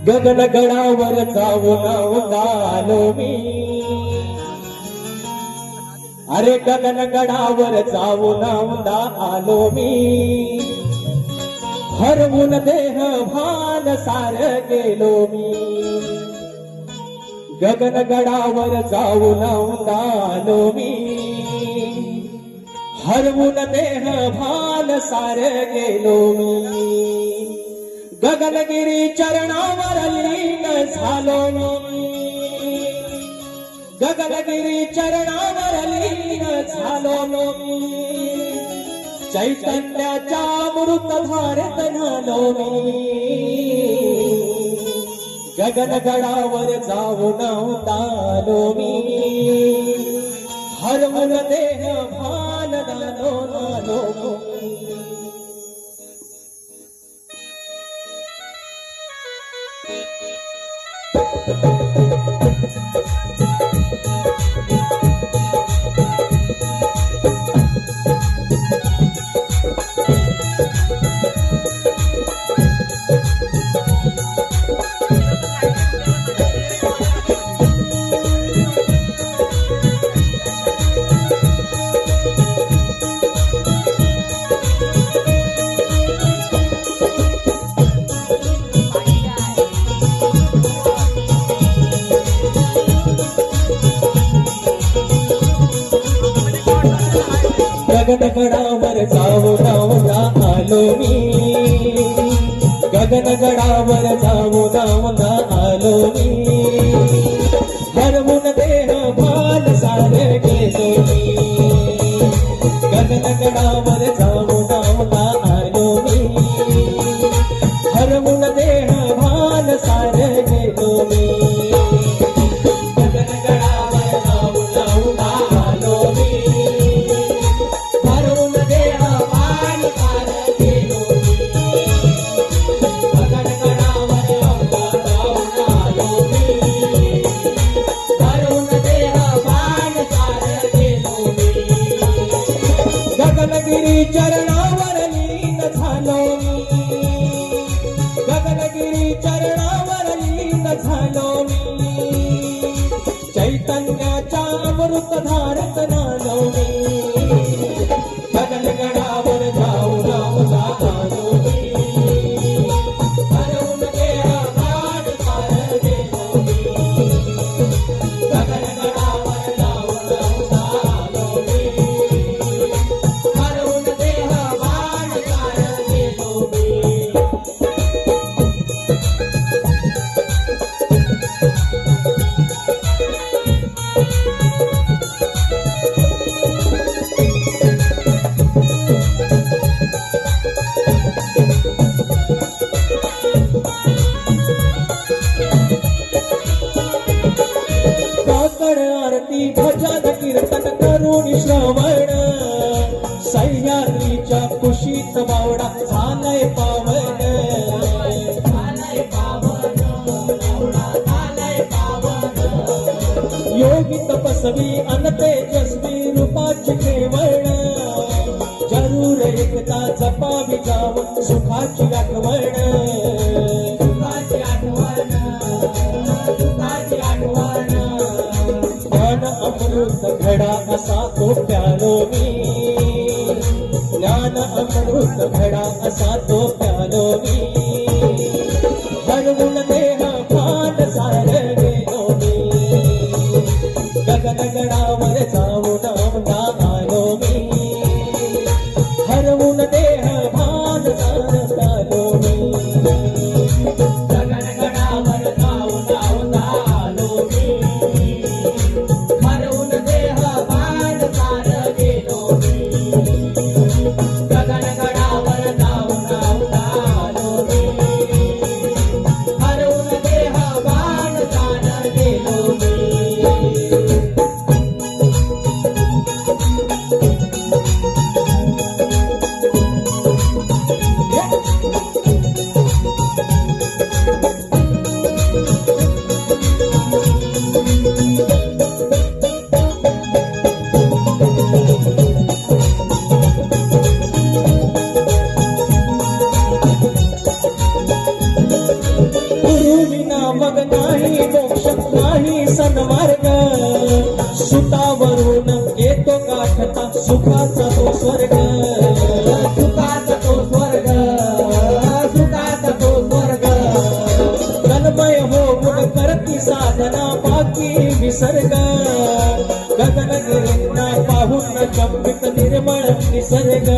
गगनगडावर जाऊन आलो मी, अरे गगनगडावर जाऊन आलो मी, हरवून देह भान सार गेलो मी. गगनगडावर जाऊन आलो मी, हरवून देह भान सार गेलो मी. गगनगिरी चरणावर लीन झालो मी, गगनगिरी चरणावर लीन झालो मी. चैतन्याच्या अमृत धारेत न्हालो मी. गगनगडावर जाऊन आलो मी, हरवून देह भान नालो मी. गगनगडावर जाऊन आलो मी, गगनगडावर जाऊन आलो मी, हरवून देह भान सार गेलो मी. गगनगडावर जाऊन आलो मी, हरवून देह भान सार गेलो मी. गगनगिरी चरणावर लीन झालो मी, गगनगिरी चरणावर लीन झालो मी. चैतन्याच्या अमृत धारत नालो मी. गगनगडावर जाऊन आलो मी, हरवून देह भान सार गेलो मी. गगनगडावर जाऊन आलो मी, आरती भजन कीर्तन करून श्रवण, सह्याद्रीच्या कुशीत बावडा झालंय पावन. योगी तपस्वी अन तेजस्वी रूपाची केवळ, जरूर एकदा जपावी जाव सुखाची आठवण. सुखाची आठवण, सुखाची आठवण. ज्ञान अमृत घडा असा तो प्यालो मी, ज्ञान अमृत घडा असा तो प्यालो मी. हरवून देह भान सार गेलो मी. गगनगडावर जाऊन आलो मी, हरवून देह भान सार प्यालो मी. गगनगडावर जाऊन आलो मी, हरवून देह भान सार गेलो मी. गगनगडावर जाऊन आलो मी, सुखाचा तो स्वर्ग सुखाचा तो स्वर्ग सुखाचा तो स्वर्ग तन्मय होऊन करती साधना बाकी विसर्ग गगनगिरींना पाहून कंपित निर्मळ निसर्ग